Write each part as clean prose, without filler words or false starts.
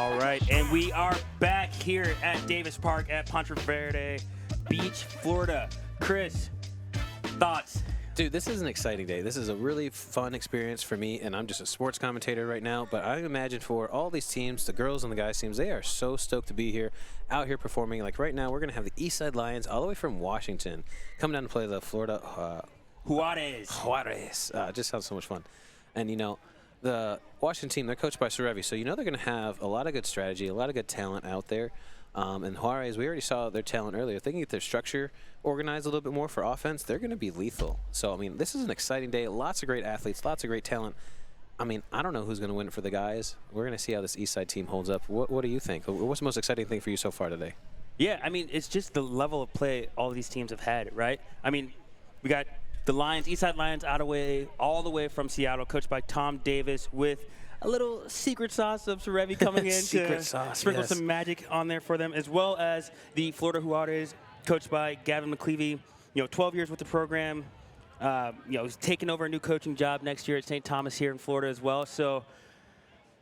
All right, and we are back here at Davis Park at Ponte Verde Beach, Florida. Chris, thoughts? Dude, this is an exciting day. This is a really fun experience for me, and I'm just a sports commentator right now, but I imagine for all these teams, the girls and the guys teams, they are so stoked to be here, out here performing. Like right now, we're going to have the Eastside Lions all the way from Washington come down to play the Florida Jaguares. Just sounds so much fun. And, you know, the Washington team, they're coached by Serevi, so you know they're going to have a lot of good strategy, a lot of good talent out there. And Juarez, we already saw their talent earlier. If they can get their structure organized a little bit more for offense, they're going to be lethal. So, I mean, this is an exciting day. Lots of great athletes, lots of great talent. I mean, I don't know who's going to win it for the guys. We're going to see how this Eastside team holds up. What do you think? What's the most exciting thing for you so far today? Yeah, I mean, it's just the level of play all of these teams have had, right? I mean, we got the Lions, Eastside Lions, all the way from Seattle, coached by Tom Davis, with a little secret sauce of Serevi coming in to sprinkle some magic on there for them, as well as the Florida Jaguares, coached by Gavin McClevey. 12 years with the program. He's taking over a new coaching job next year at St. Thomas here in Florida as well. So,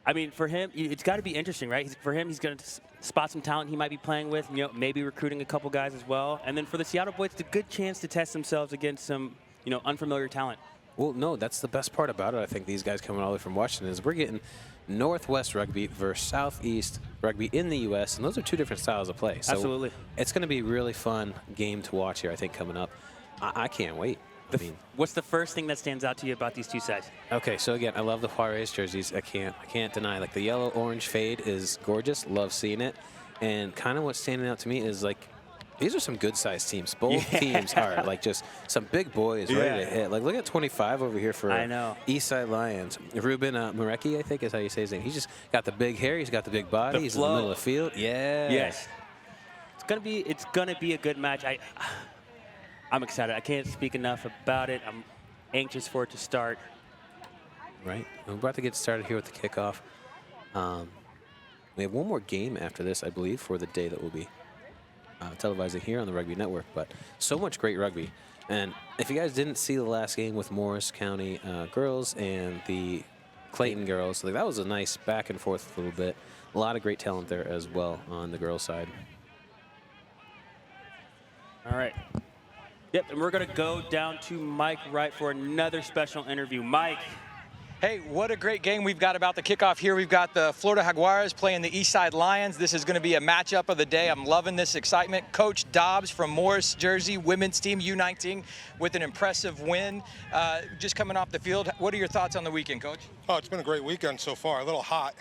I mean, for him, it's got to be interesting, right? For him, he's going to spot some talent he might be playing with, maybe recruiting a couple guys as well. And then for the Seattle boys, it's a good chance to test themselves against some, unfamiliar talent. Well, no, that's the best part about it. I think these guys coming all the way from Washington is we're getting Northwest rugby versus Southeast rugby in the U.S., and those are two different styles of play. So absolutely. It's going to be a really fun game to watch here, I think, coming up. I can't wait. What's the first thing that stands out to you about these two sides? Okay, so again, I love the Juarez jerseys. I can't deny. Like the yellow-orange fade is gorgeous. Love seeing it. And kind of what's standing out to me is like these are some good-sized teams. Both teams are like just some big boys ready to hit. Like look at 25 over here for Eastside Lions. Ruben Marecki, I think is how you say his name. He's just got the big hair. He's got the big body. He's in the middle of the field. Yeah. Yes. It's gonna be a good match. I'm excited. I can't speak enough about it. I'm anxious for it to start. Right. We're about to get started here with the kickoff. We have one more game after this, I believe, for the day that will be televising here on the Rugby Network. But so much great rugby. And if you guys didn't see the last game with Morris County girls and the Clayton girls, like that was a nice back and forth a little bit. A lot of great talent there as well on the girls' side. All right. Yep, and we're going to go down to Mike Wright for another special interview. Mike. Hey, what a great game we've got about the kickoff here. We've got the Florida Jaguares playing the Eastside Lions. This is going to be a matchup of the day. I'm loving this excitement. Coach Dobbs from Morris, Jersey, women's team U19 with an impressive win. Just coming off the field, what are your thoughts on the weekend, Coach? Oh, it's been a great weekend so far. A little hot,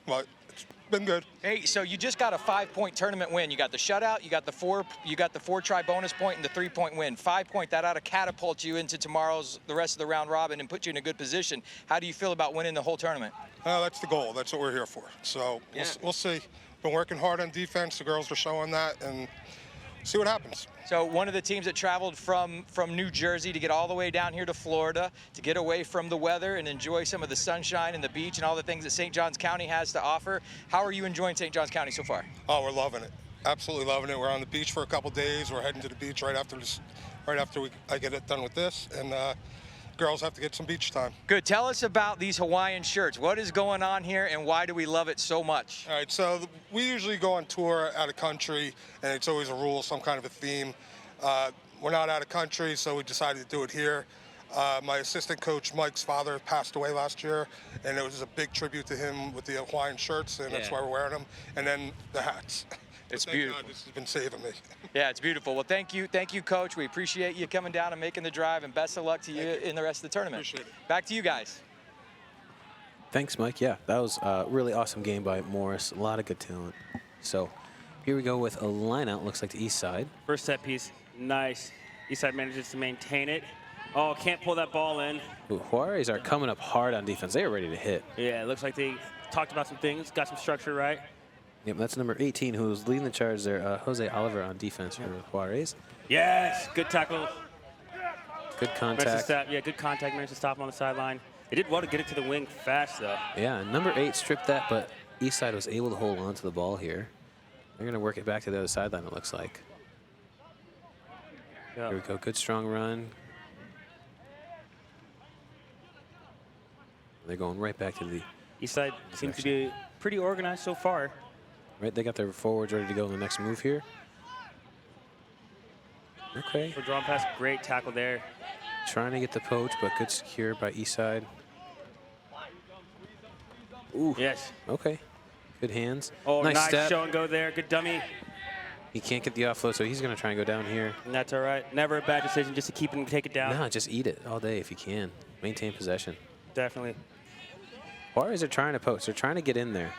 but it's been good. Hey, so you just got a 5-point tournament win. You got the shutout, you got the four try bonus point, and the 3-point win. 5 point, that ought to catapult you into the rest of the round robin and put you in a good position. How do you feel about winning the whole tournament? That's the goal. That's what we're here for. So we'll see. Been working hard on defense. The girls are showing that, and see what happens. So one of the teams that traveled from New Jersey to get all the way down here to Florida to get away from the weather and enjoy some of the sunshine and the beach and all the things that St. Johns County has to offer. How are you enjoying St. Johns County so far? Oh, we're loving it. Absolutely loving it. We're on the beach for a couple days. We're heading to the beach right after I get it done with this, and girls have to get some beach time. Good. Tell us about these Hawaiian shirts. What is going on here, and why do we love it so much? All right, so we usually go on tour out of country, and it's always a rule, some kind of a theme. We're not out of country, so we decided to do it here. My assistant coach, Mike's father, passed away last year, and it was a big tribute to him with the Hawaiian shirts, and that's why we're wearing them, and then the hats. It's beautiful. God, this has been saving me. Yeah, it's beautiful. Well, thank you, Coach. We appreciate you coming down and making the drive, and best of luck to you in the rest of the tournament. Appreciate it. Back to you guys. Thanks, Mike. Yeah, that was a really awesome game by Morris. A lot of good talent. So here we go with a line out. Looks like the east side. First set piece. Nice. Eastside manages to maintain it. Oh, can't pull that ball in. Ooh, Juarez are coming up hard on defense. They are ready to hit. Yeah, it looks like they talked about some things, got some structure right. Yep, that's number 18 who's leading the charge there, Jose Oliver on defense for Juarez. Yes, good tackle. Good contact. Yeah, good contact. Managed to stop him on the sideline. They did well to get it to the wing fast, though. Yeah, number 8 stripped that, but Eastside was able to hold on to the ball here. They're going to work it back to the other sideline, it looks like. Yep. Here we go. Good, strong run. They're going right back to the Eastside seems to be pretty organized so far. Right, they got their forwards ready to go in the next move here. Okay. For drawn pass, great tackle there. Trying to get the poach, but good secure by Eastside. Ooh. Yes. Okay. Good hands. Oh, nice step. show and go there. Good dummy. He can't get the offload, so he's going to try and go down here. And that's all right. Never a bad decision just to keep him, take it down. No, just eat it all day if you can. Maintain possession. Definitely. Juarez are trying to poach. They're trying to get in there.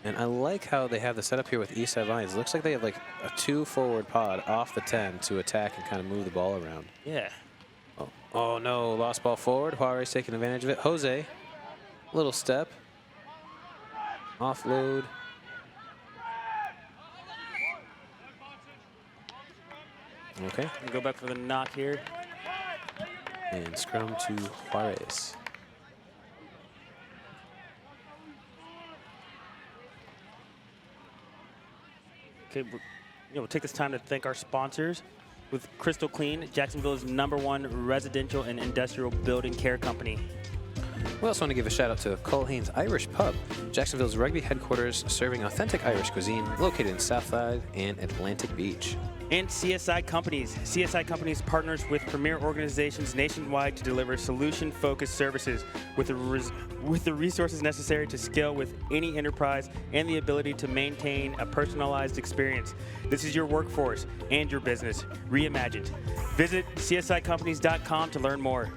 And I like how they have the setup here with Eastside Lions. It looks like they have like a 2-forward pod off the 10 to attack and kind of move the ball around. Yeah. Oh no, lost ball forward. Juarez taking advantage of it. Jose, little step. Offload. Okay. Go back for the knock here. And scrum to Juarez. Okay, we'll take this time to thank our sponsors. With Crystal Clean, Jacksonville's #1 residential and industrial building care company. We also want to give a shout out to Culhane's Irish Pub, Jacksonville's rugby headquarters, serving authentic Irish cuisine, located in Southside and Atlantic Beach. And CSI Companies. CSI Companies partners with premier organizations nationwide to deliver solution-focused services with the resources necessary to scale with any enterprise and the ability to maintain a personalized experience. This is your workforce and your business reimagined. Visit csicompanies.com to learn more.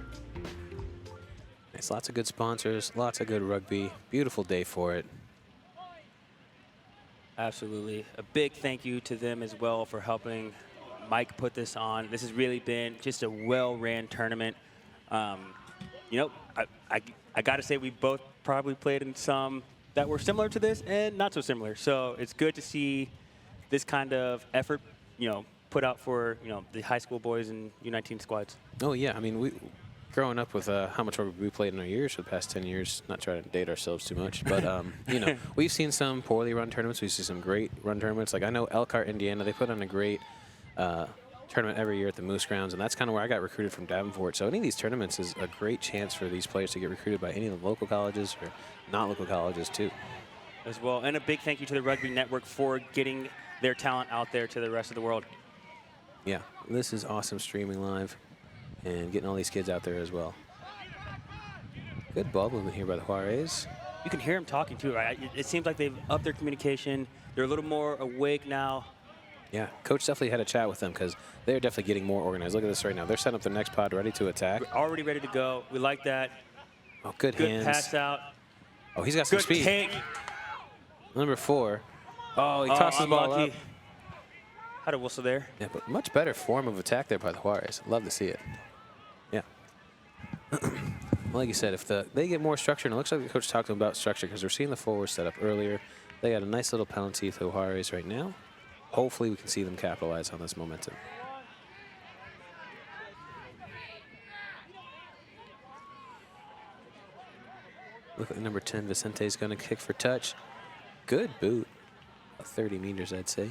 Nice, lots of good sponsors, lots of good rugby. Beautiful day for it. Absolutely. A big thank you to them as well for helping Mike put this on. This has really been just a well-ran tournament. You know, I got to say we both probably played in some that were similar to this and not so similar. So it's good to see this kind of effort, you know, put out for, you know, the high school boys and U19 squads. Oh, yeah. I mean, growing up with how much rugby we played in our years for the past 10 years, not trying to date ourselves too much, but, you know, we've seen some poorly run tournaments. We've seen some great run tournaments. Like, I know Elkhart, Indiana, they put on a great tournament every year at the Moose Grounds, and that's kind of where I got recruited from Davenport. So any of these tournaments is a great chance for these players to get recruited by any of the local colleges or not local colleges, too. As well. And a big thank you to the Rugby Network for getting their talent out there to the rest of the world. Yeah, this is awesome streaming live and getting all these kids out there as well. Good ball movement here by the Juarez. You can hear them talking too, right? It seems like they've upped their communication. They're a little more awake now. Yeah, coach definitely had a chat with them because they're definitely getting more organized. Look at this right now. They're setting up their next pod ready to attack. We're already ready to go. We like that. Oh, good hands. Good pass out. Oh, he's got some Good speed. Take. Number 4. Oh, he tosses the ball up. Had a whistle there. Yeah, but much better form of attack there by the Juarez. Love to see it. Yeah. Like you said, if they get more structure, and it looks like the coach talked to them about structure because we're seeing the forward set up earlier. They got a nice little penalty to Juarez right now. Hopefully we can see them capitalize on this momentum. Look at number 10, Vicente's going to kick for touch. Good boot. About 30 meters, I'd say.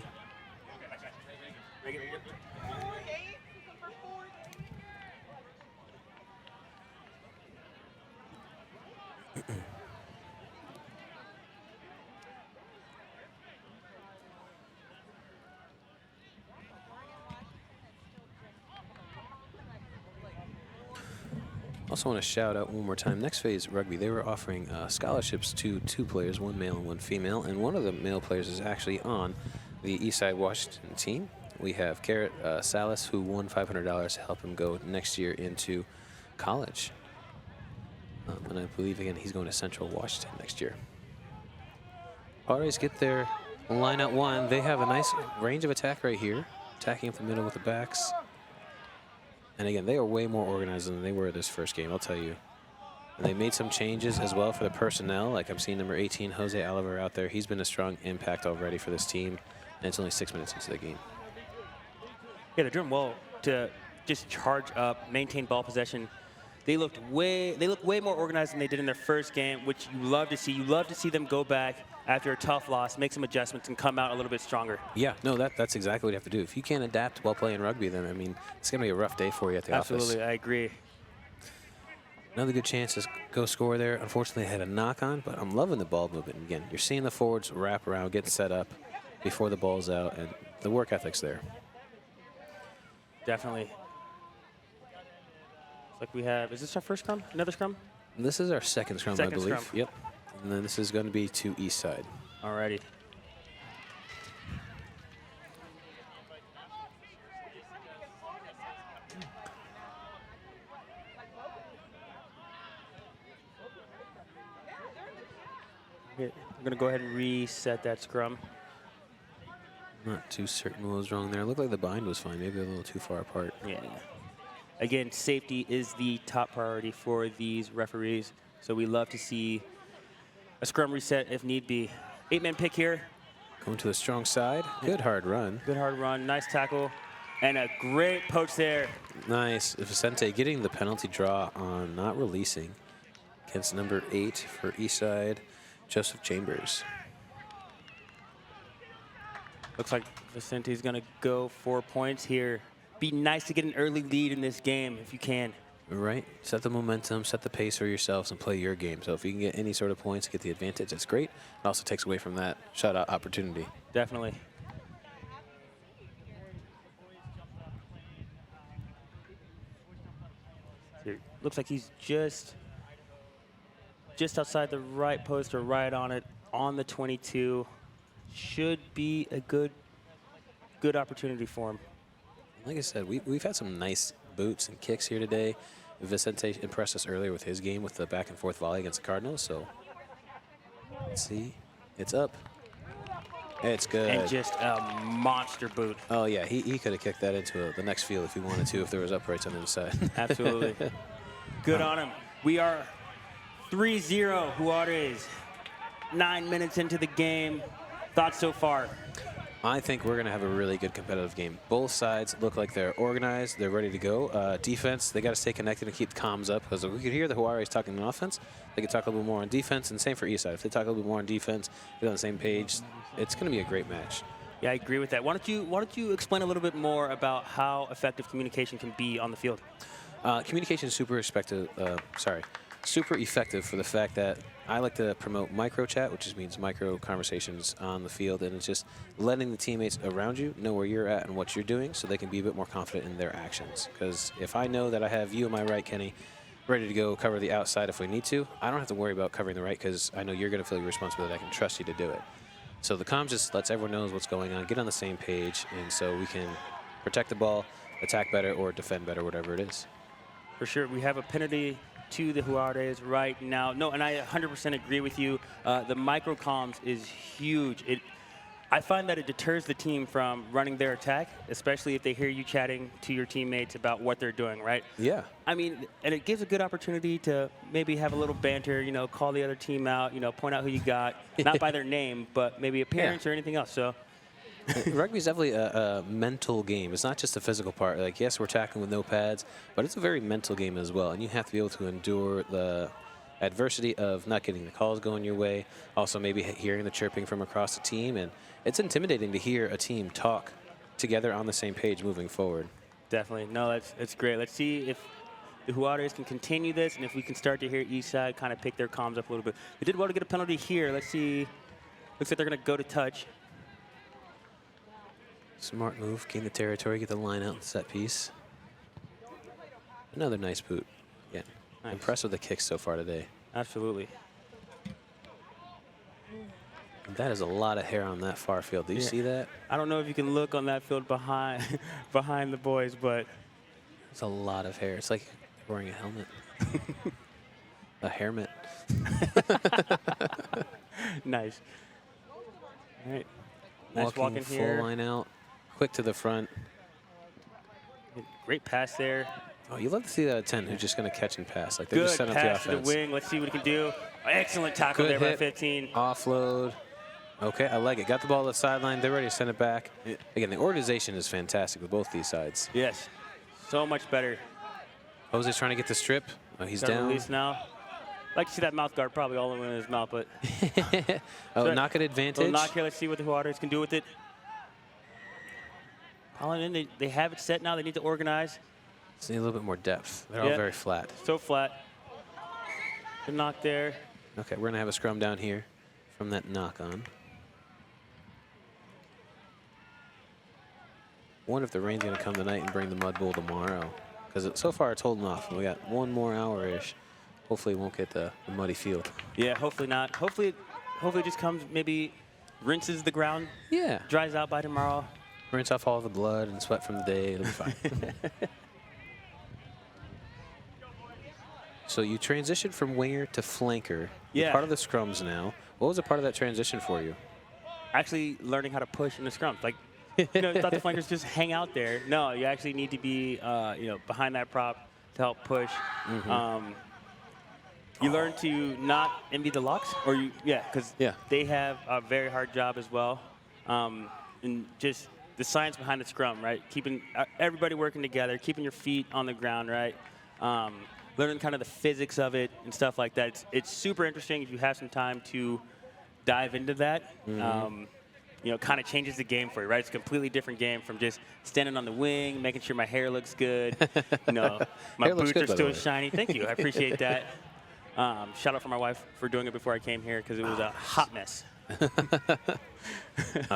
Also want to shout out one more time, Next Phase Rugby, they were offering scholarships to 2 players, 1 male and 1 female, and one of the male players is actually on the Eastside Washington team. We have Garrett Salas, who won $500 to help him go next year into college. And I believe, again, he's going to Central Washington next year. Juarez get their line out 1. They have a nice range of attack right here, attacking up the middle with the backs. And again, they are way more organized than they were this first game, I'll tell you. And they made some changes as well for the personnel. Like I'm seeing number 18, Jose Oliver out there. He's been a strong impact already for this team. And it's only 6 minutes into the game. Yeah, they're doing well to just charge up, maintain ball possession. They look way more organized than they did in their first game, which you love to see. You love to see them go back after a tough loss, make some adjustments, and come out a little bit stronger. Yeah, no, that's exactly what you have to do. If you can't adapt while playing rugby, then, I mean, it's going to be a rough day for you at the office. Absolutely, I agree. Another good chance to go score there. Unfortunately, I had a knock on, but I'm loving the ball movement. Again, you're seeing the forwards wrap around, get set up before the ball's out, and the work ethic's there. Definitely. Looks like we have, is this our first scrum? Another scrum? This is our second scrum, I believe. Scrum. Yep. And then this is going to be to Eastside. Alrighty. We're going to go ahead and reset that scrum. Not too certain what was wrong there. It looked like the bind was fine. Maybe a little too far apart. Yeah. Again, safety is the top priority for these referees. So we love to see a scrum reset if need be. 8-man pick here. Going to the strong side. Good hard run. Good hard run. Nice tackle. And a great poach there. Nice. Vicente getting the penalty draw on not releasing against number 8 for Eastside, Joseph Chambers. Looks like Vicente's going to go 4 points here. Be nice to get an early lead in this game if you can. Right. Set the momentum, set the pace for yourselves, and play your game. So if you can get any sort of points, get the advantage, that's great. It also takes away from that shutout opportunity. Definitely. Looks like he's just outside the right post or right on it, on the 22. Should be a good opportunity for him. Like I said, we've had some nice boots and kicks here today. Vicente impressed us earlier with his game with the back and forth volley against the Cardinals. So let's see. It's up. It's good. And just a monster boot. Oh, yeah. He could have kicked that into the next field if he wanted to, if there was uprights on the other side. Absolutely. Good on him. We are 3-0 Jaguares. 9 minutes into the game. Thoughts so far? I think we're going to have a really good competitive game. Both sides look like they're organized. They're ready to go. Defense, they got to stay connected and keep the comms up, because we could hear the Jaguares talking on offense. They could talk a little bit more on defense, and same for Eastside. If they talk a little bit more on defense, get on the same page, it's going to be a great match. Yeah, I agree with that. Why don't you explain a little bit more about how effective communication can be on the field? Communication is super effective for the fact that I like to promote micro chat, which just means micro conversations on the field, and it's just letting the teammates around you know where you're at and what you're doing so they can be a bit more confident in their actions. Because if I know that I have you on my right, Kenny, ready to go cover the outside if we need to, I don't have to worry about covering the right because I know you're going to feel your responsibility. I can trust you to do it. So the comms just lets everyone know what's going on, get on the same page, and so we can protect the ball, attack better, or defend better, whatever it is. For sure. We have a penalty to the Jaguares right now. No, and I 100% agree with you. The micro comms is huge. I find that it deters the team from running their attack, especially if they hear you chatting to your teammates about what they're doing, right? Yeah. I mean, and it gives a good opportunity to maybe have a little banter, you know, call the other team out, you know, point out who you got, not by their name, but maybe appearance or anything else. So Rugby is definitely a mental game. It's not just a physical part. Like, yes, we're tackling with no pads, but it's a very mental game as well. And you have to be able to endure the adversity of not getting the calls going your way, also maybe hearing the chirping from across the team. And it's intimidating to hear a team talk together on the same page moving forward. Definitely. No, that's great. Let's see if the Jaguares can continue this and if we can start to hear Eastside kind of pick their comms up a little bit. We did well to get a penalty here. Let's see. Looks like they're going to go to touch. Smart move, gain the territory, get the line out, set piece. Another nice boot. Yeah, nice. Impressed with the kicks so far today. Absolutely. And that is a lot of hair on that far field. Do you see that? I don't know if you can look on that field behind the boys, but it's a lot of hair. It's like wearing a helmet. A hairmet. Nice. All right. Nice walking walk in here. Full line out. Quick to the front. Great pass there. Oh, you love to see that 10 who's just going to catch and pass. Like, they're just setting up the offense. Good pass to the wing. Let's see what he can do. Excellent tackle there by 15. Offload. Okay, I like it. Got the ball to the sideline. They're ready to send it back. Again, the organization is fantastic with both these sides. Yes. So much better. Jose's trying to get the strip. Oh, he's down. Release now. Like to see that mouth guard probably all the way in his mouth, but. Oh, knock it advantage. Knock here. Let's see what the Jaguares can do with it. Calling in. They have it set now. They need to organize. Just need a little bit more depth. They're all very flat. So flat. The knock there. Okay, we're going to have a scrum down here from that knock on. Wonder if the rain's going to come tonight and bring the mud bowl tomorrow. Because so far it's holding off. We got 1 more hour-ish. Hopefully it won't get the muddy field. Yeah, hopefully not. Hopefully it just comes, maybe rinses the ground. Yeah. Dries out by tomorrow. Rinse off all the blood and sweat from the day. It'll be fine. So you transitioned from winger to flanker. Yeah. You're part of the scrums now. What was a part of that transition for you? Actually learning how to push in the scrum. Like, you thought the flankers just hang out there. No, you actually need to be, behind that prop to help push. You learn to not envy the locks, because they have a very hard job as well. And just the science behind the scrum, right? Keeping everybody working together, keeping your feet on the ground, right? Learning kind of the physics of it and stuff like that. It's super interesting if you have some time to dive into that. Kind of changes the game for you, right? It's a completely different game from just standing on the wing, making sure my hair looks good. My boots are still shiny. Thank you. I appreciate that. Shout out for my wife for doing it before I came here because it was a hot mess.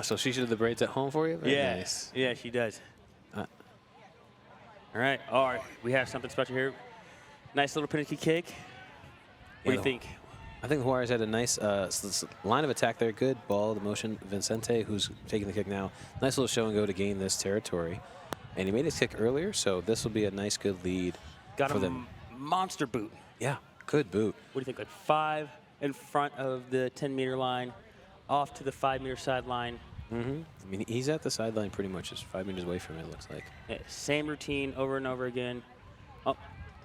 So she should have the braids at home for you? Very yeah. Nice. Yeah, she does. All right. We have something special here. Nice little pinnacle kick. What do you think? I think the Jaguares had a nice line of attack there. Good ball to motion. Vincente, who's taking the kick now. Nice little show and go to gain this territory. And he made his kick earlier, so this will be a nice, good lead for them. Monster boot. Yeah, good boot. What do you think? Like 5 in front of the 10-meter line, off to the 5-meter sideline. I mean, he's at the sideline pretty much just 5 meters away from it, it looks like. Yeah, same routine over and over again. Oh,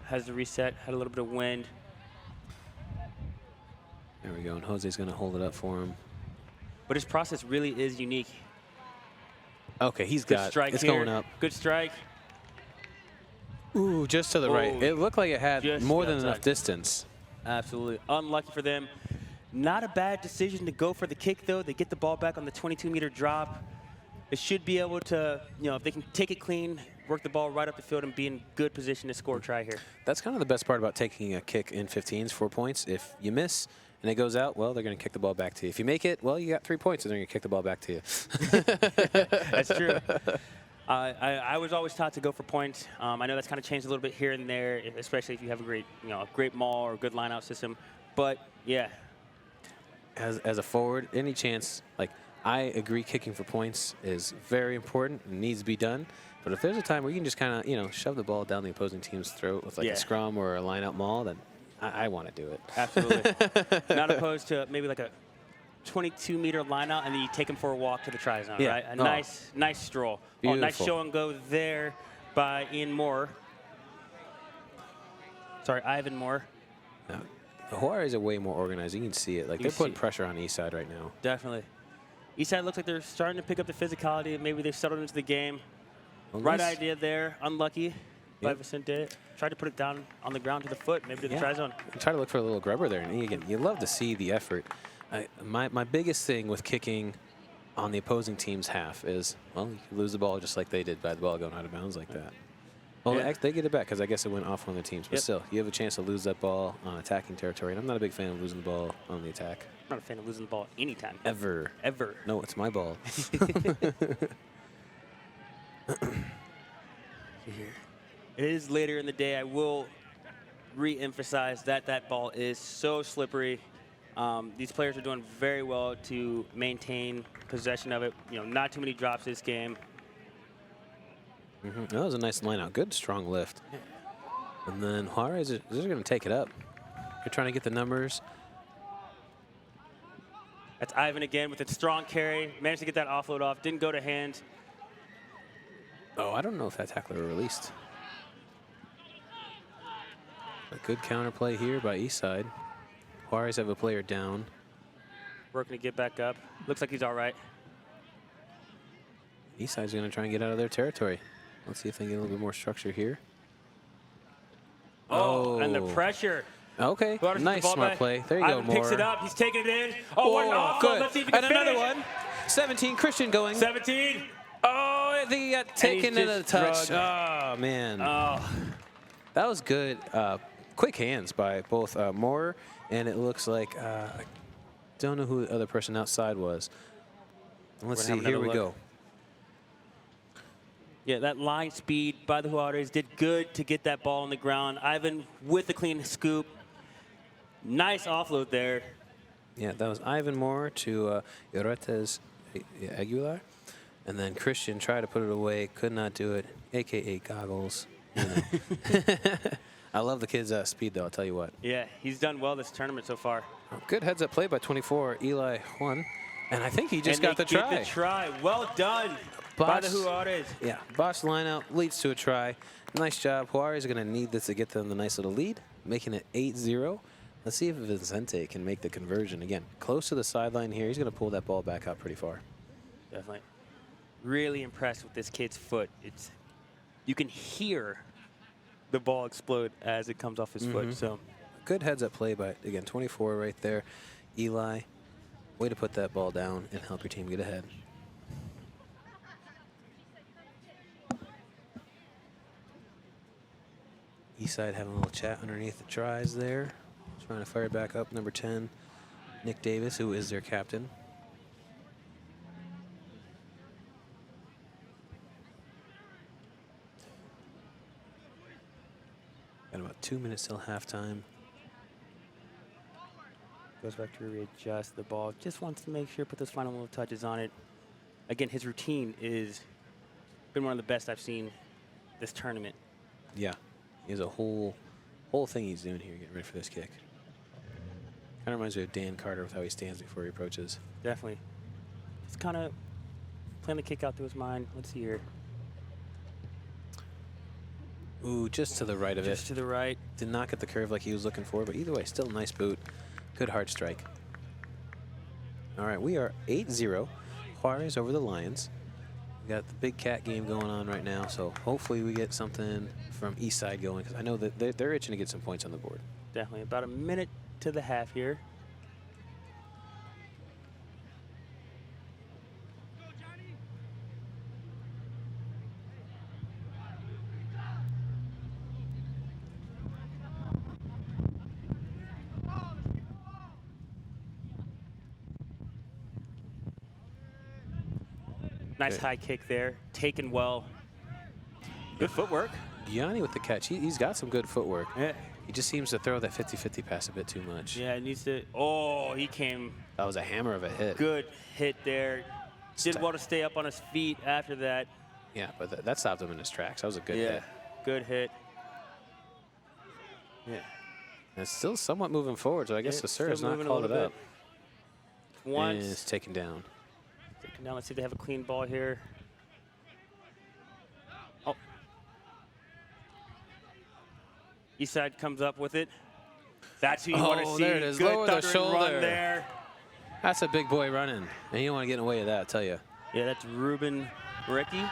has the reset, had a little bit of wind. There we go, and Jose's going to hold it up for him. But his process really is unique. Okay, he's Good got strike it's here. going up. Good strike. Ooh, just to the right. It looked like it had more than enough distance. Absolutely. Unlucky for them. Not a bad decision to go for the kick, though. They get the ball back on the 22-meter drop. They should be able to, if they can take it clean, work the ball right up the field and be in good position to score a try here. That's kind of the best part about taking a kick in 15s, 4 points. If you miss and it goes out, well, they're going to kick the ball back to you. If you make it, well, you got 3 points and they're going to kick the ball back to you. That's true. I was always taught to go for points. I know that's kind of changed a little bit here and there, especially if you have a great maul or a good line-out system. But, yeah. As a forward, any chance, I agree kicking for points is very important and needs to be done. But if there's a time where you can just kind of, shove the ball down the opposing team's throat with a scrum or a line-out maul, then I want to do it. Absolutely. Not opposed to maybe like a 22-meter line-out and then you take them for a walk to the try zone, right? A nice stroll. Beautiful. Nice show and go there by Ian Moore. Sorry, Ivan Moore. No. The Jaguares are way more organized. You can see it. They're putting pressure on Eastside right now. Definitely. Eastside looks like they're starting to pick up the physicality. Maybe they've settled into the game. Right idea there. Unlucky by Vicente. Tried to put it down on the ground to the foot, maybe to the try zone. Try to look for a little grubber there. And again, you love to see the effort. My biggest thing with kicking on the opposing team's half is, well, you can lose the ball just like they did by the ball going out of bounds like that. Well, they get it back because I guess it went off one of the teams. But still, you have a chance to lose that ball on attacking territory. And I'm not a big fan of losing the ball on the attack. I'm not a fan of losing the ball anytime. Ever. Ever. No, it's my ball. It is later in the day. I will re-emphasize that ball is so slippery. These players are doing very well to maintain possession of it. Not too many drops this game. That was a nice line out. Good, strong lift. And then Juarez is going to take it up. They're trying to get the numbers. That's Ivan again with a strong carry. Managed to get that offload off. Didn't go to hand. Oh, I don't know if that tackler released. A good counterplay here by Eastside. Juarez have a player down. Working to get back up. Looks like he's all right. Eastside's going to try and get out of their territory. Let's see if they can get a little bit more structure here. Oh, and the pressure. Okay, nice smart play. There you go, Moore. Picks it up. He's taking it in. Oh, what an offload. Good. Let's see if he can and another finish. one. 17, Christian going. 17. Oh, I think he got taken in a touch. Oh, man. Oh. That was good quick hands by both Moore, and it looks like I don't know who the other person outside was. Let's see. Here we go. Yeah, that line speed by the Jaguares did good to get that ball on the ground. Ivan with the clean scoop. Nice offload there. Yeah, that was Ivan Moore to Yoretes Aguilar. And then Christian tried to put it away, could not do it, a.k.a. Goggles. You know. I love the kid's speed, though, I'll tell you what. Yeah, he's done well this tournament so far. Good heads-up play by 24, Eli Juan. And I think he just got the try. The try. Well done by the Jaguares. Yeah, Bosch line out leads to a try. Nice job. Juarez are going to need this to get them the nice little lead, making it 8-0. Let's see if Vicente can make the conversion. Again, close to the sideline here. He's going to pull that ball back out pretty far. Definitely. Really impressed with this kid's foot. You can hear the ball explode as it comes off his foot. So good heads-up play by, again, 24 right there. Eli, way to put that ball down and help your team get ahead. Eastside having a little chat underneath the tries there. Trying to fire it back up. Number 10, Nick Davis, who is their captain. Got about 2 minutes till halftime. Goes back to readjust the ball. Just wants to make sure, put those final little touches on it. Again, his routine is been one of the best I've seen this tournament. Yeah, he has a whole thing he's doing here, getting ready for this kick. Kind of reminds me of Dan Carter with how he stands before he approaches. Definitely. Just kind of playing the kick out to his mind. Let's see here. Ooh, just to the right of it. Just to the right. Did not get the curve like he was looking for, but either way, still a nice boot. Good hard strike. All right, we are 8-0. Juarez over the Lions. We got the big cat game going on right now, so hopefully we get something from Eastside going, because I know that they're itching to get some points on the board. Definitely. About a minute to the half here. Nice high kick there, taken well. Good footwork. Gianni with the catch. He's got some good footwork. Yeah. He just seems to throw that 50-50 pass a bit too much. Yeah, it needs to. Oh, he came. That was a hammer of a hit. Good hit there. Did want to stay up on his feet after that. Yeah, but that stopped him in his tracks. That was a good hit. Good hit. Yeah. And it's still somewhat moving forward, so I guess the serve's not called it up. Once. And it's taken down. Now let's see if they have a clean ball here. Oh. Eastside comes up with it. That's who you want to see. There it is. Good Lower the shoulder. run there. That's a big boy running, and you don't want to get in the way of that, I tell you. Yeah, that's Ruben Ricky.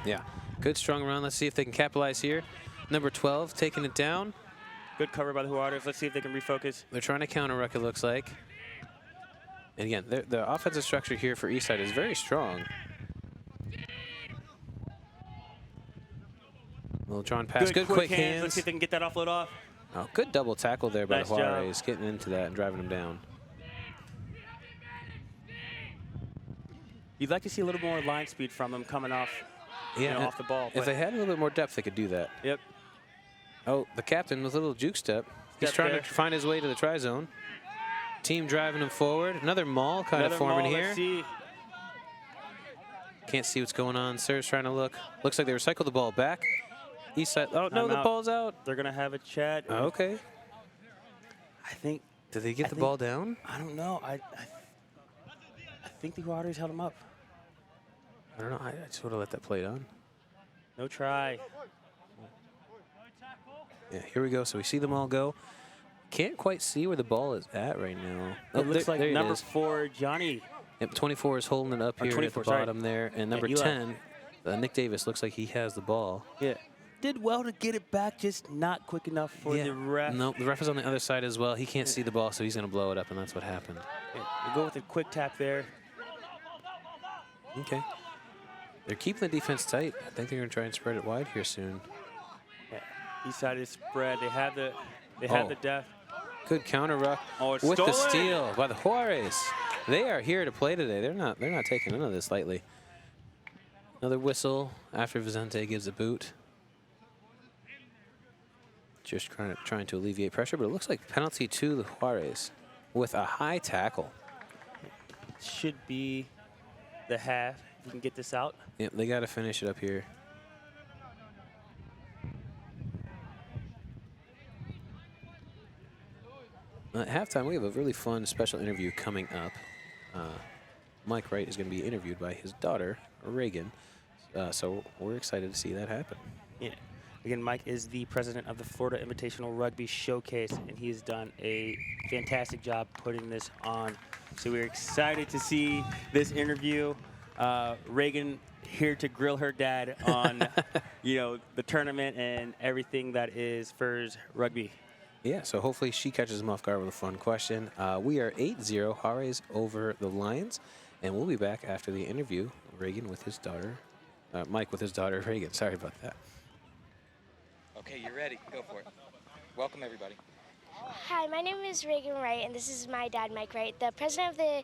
Yeah, good strong run. Let's see if they can capitalize here. Number 12 taking it down. Good cover by the Jaguares. Let's see if they can refocus. They're trying to counter ruck, it looks like. And again, the offensive structure here for Eastside is very strong. Little drawn pass, good quick hands. Let's see if they can get that offload off. Oh, good double tackle there by Nice the Juarez, getting into that and driving them down. You'd like to see a little more line speed from them coming off, off the ball. If they had a little bit more depth, they could do that. Yep. Oh, the captain with a little juke step. He's trying to find his way to the try zone. Team driving him forward. Another maul kind of forming here. Let's see. Can't see what's going on. Serve's trying to look. Looks like they recycled the ball back. Eastside. Oh, no, the ball's out. They're going to have a chat. Okay. I think. Did they get the ball down? I don't know. I think the Jaguares held him up. I don't know. I just would have let that play on. No try. Yeah, here we go. So we see them all go. Can't quite see where the ball is at right now. It looks like number 4, Johnny. Yep, 24 is holding it up here at the bottom there. And number 10, Nick Davis, looks like he has the ball. Yeah. Did well to get it back, just not quick enough for the ref. No, the ref is on the other side as well. He can't see the ball, so he's going to blow it up, and that's what happened. Yeah, we'll go with a quick tap there. Okay. They're keeping the defense tight. I think they're going to try and spread it wide here soon. Yeah. Eastside is spread. They have the They had the death. Good counter ruck it's with the stolen. steal by the Jaguares. They are here to play today. They're not taking none of this lightly. Another whistle after Vicente gives a boot. Just trying to alleviate pressure, but it looks like penalty to the Jaguares with a high tackle. Should be the half. If we can get this out. Yep, they got to finish it up here. At halftime, we have a really fun special interview coming up. Mike Wright is going to be interviewed by his daughter, Reagan. So we're excited to see that happen. Yeah. Again, Mike is the president of the Florida Invitational Rugby Showcase, and he's done a fantastic job putting this on. So we're excited to see this interview. Reagan here to grill her dad on, the tournament and everything that is FIRS rugby. Yeah, so hopefully she catches him off guard with a fun question. We are 8-0 Jaguares over the Lions, and we'll be back after the interview. Reagan with his daughter, Mike with his daughter, Reagan. Sorry about that. Okay, you're ready. Go for it. Welcome, everybody. Hi, my name is Reagan Wright, and this is my dad, Mike Wright, the president of the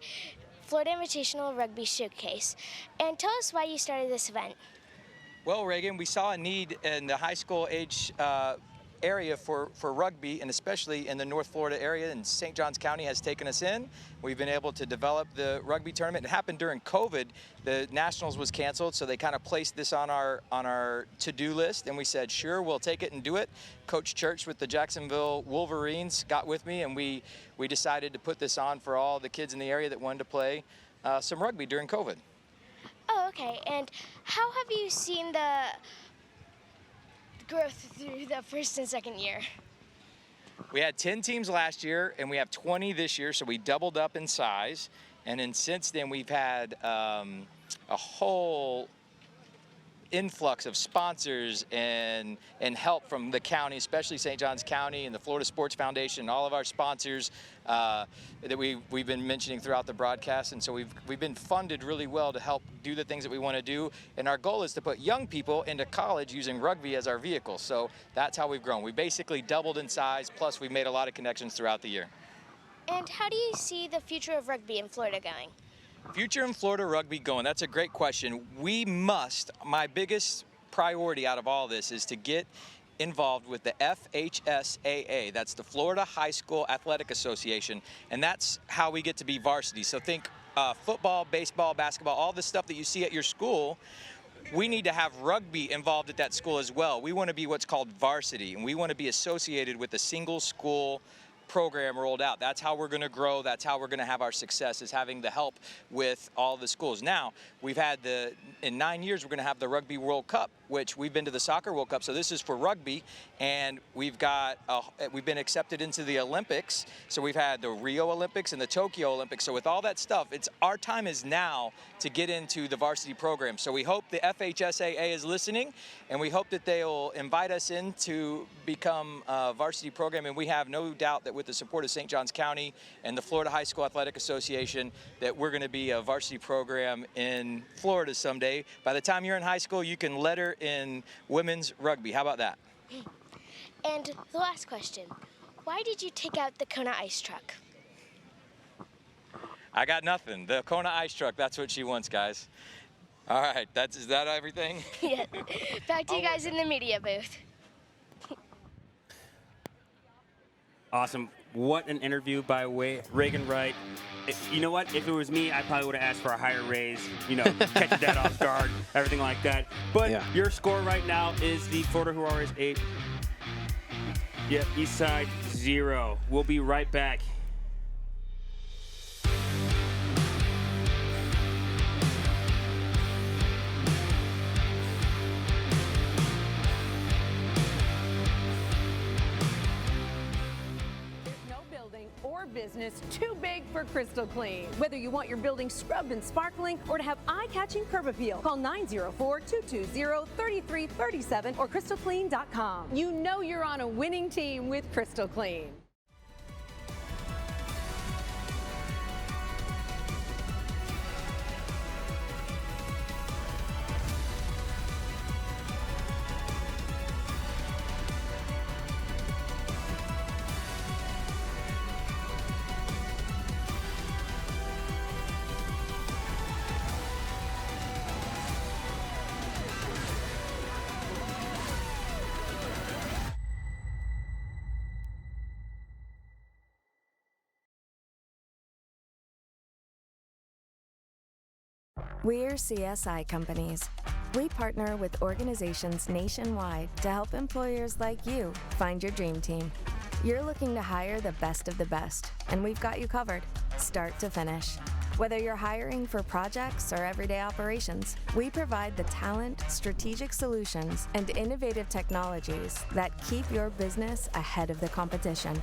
Florida Invitational Rugby Showcase. And tell us why you started this event. Well, Reagan, we saw a need in the high school age area for rugby, and especially in the North Florida area, and St. Johns County has taken us in. We've been able to develop the rugby tournament. It happened during COVID. The Nationals was canceled, so they kind of placed this on our to-do list, and we said, sure, we'll take it and do it. Coach Church with the Jacksonville Wolverines got with me, and we decided to put this on for all the kids in the area that wanted to play some rugby during COVID. Oh, okay. And how have you seen the growth through the first and second year? We had 10 teams last year, and we have 20 this year, so we doubled up in size. And then since then, we've had a whole influx of sponsors and help from the county, especially St. Johns County and the Florida Sports Foundation, all of our sponsors that we've been mentioning throughout the broadcast. And so we've been funded really well to help do the things that we want to do. And our goal is to put young people into college using rugby as our vehicle. So that's how we've grown. We basically doubled in size, plus we've made a lot of connections throughout the year. And how do you see the future of rugby in Florida going? Future in Florida rugby going, that's a great question. My biggest priority out of all this is to get involved with the FHSAA. That's the Florida High School Athletic Association, and that's how we get to be varsity. So think football, baseball, basketball, all the stuff that you see at your school. We need to have rugby involved at that school as well. We want to be what's called varsity, and we want to be associated with a single school program rolled out. That's how we're going to grow. That's how we're going to have our success, is having the help with all the schools. Now, we've had in 9 years, we're going to have the Rugby World Cup, which we've been to the Soccer World Cup. So this is for rugby, and we've been accepted into the Olympics. So we've had the Rio Olympics and the Tokyo Olympics. So with all that stuff, our time is now to get into the varsity program. So we hope the FHSAA is listening, and we hope that they'll invite us in to become a varsity program. And we have no doubt that with the support of St. Johns County and the Florida High School Athletic Association, that we're going to be a varsity program in Florida someday. By the time you're in high school, you can letter in women's rugby. How about that? And the last question, why did you take out the Kona ice truck? I got nothing. The Kona ice truck, that's what she wants, guys. All right, is that everything? Yeah. Back to you guys in the media booth. Awesome. What an interview by Reagan Wright. You know what? If it was me, I probably would have asked for a higher raise, catch your dad off guard, everything like that. But your score right now is the Florida Jaguares 8. Yep, Eastside 0. We'll be right back. Business too big for Crystal Clean. Whether you want your building scrubbed and sparkling or to have eye-catching curb appeal, call 904-220-3337 or crystalclean.com. You know you're on a winning team with Crystal Clean. We're CSI companies. We partner with organizations nationwide to help employers like you find your dream team. You're looking to hire the best of the best, and we've got you covered, start to finish. Whether you're hiring for projects or everyday operations, we provide the talent, strategic solutions, and innovative technologies that keep your business ahead of the competition.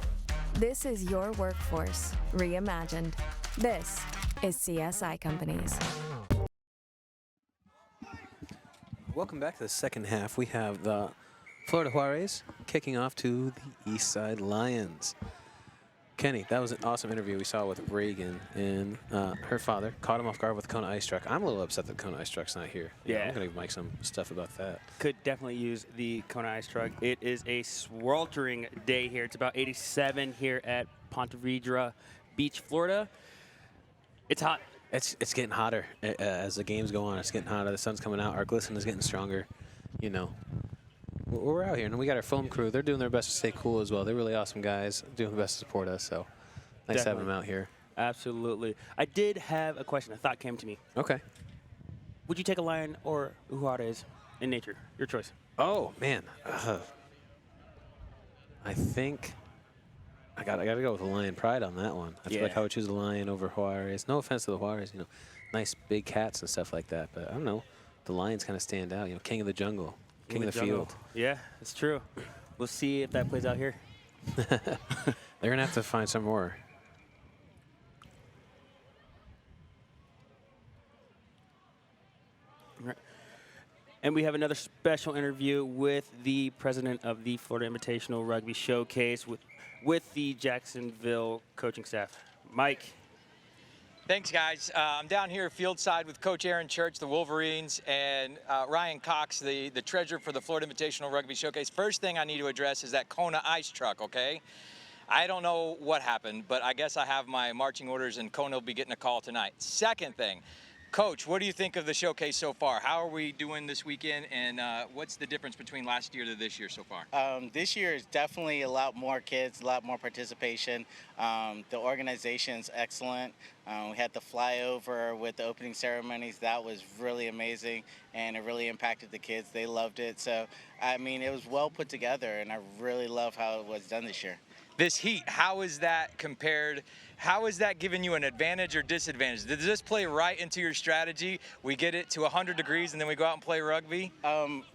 This is your workforce reimagined. This is CSI Companies. Welcome back to the second half. We have the Florida Jaguares kicking off to the Eastside Lions. Kenny, that was an awesome interview we saw with Reagan, and her father caught him off guard with Kona Ice Truck. I'm a little upset that Kona Ice Truck's not here. Yeah. I'm going to give Mike some stuff about that. Could definitely use the Kona Ice Truck. It is a sweltering day here. It's about 87 here at Ponte Vedra Beach, Florida. It's hot. It's getting hotter as the games go on. It's getting hotter. The sun's coming out. Our glisten is getting stronger. You know, we're out here, and we got our film crew. They're doing their best to stay cool as well. They're really awesome guys, doing their best to support us. So nice having them out here. Absolutely. I did have a question. A thought came to me. Okay. Would you take a lion or Jaguares in nature? Your choice. Oh man, I think I got to go with the Lion Pride on that one. I feel like I would choose the lion over Jaguares. No offense to the Jaguares, you know, nice big cats and stuff like that. But I don't know, the lions kind of stand out. You know, king of the jungle, king of the field. Yeah, it's true. We'll see if that plays out here. They're gonna have to find some more. And we have another special interview with the president of the Florida Invitational Rugby Showcase with the Jacksonville coaching staff. Mike. Thanks, guys. I'm down here field side with Coach Aaron Church, the Wolverines, and Ryan Cox, the treasurer for the Florida Invitational Rugby Showcase. First thing I need to address is that Kona Ice Truck, okay? I don't know what happened, but I guess I have my marching orders, and Kona will be getting a call tonight. Second thing, Coach, what do you think of the showcase so far? How are we doing this weekend, and what's the difference between last year to this year so far? This year is definitely a lot more kids, a lot more participation. The organization's excellent. We had the flyover with the opening ceremonies. That was really amazing, and it really impacted the kids. They loved it. So, I mean, it was well put together, and I really love how it was done this year. This heat, how is that compared? How is that giving you an advantage or disadvantage? Does this play right into your strategy? We get it to 100 degrees and then we go out and play rugby?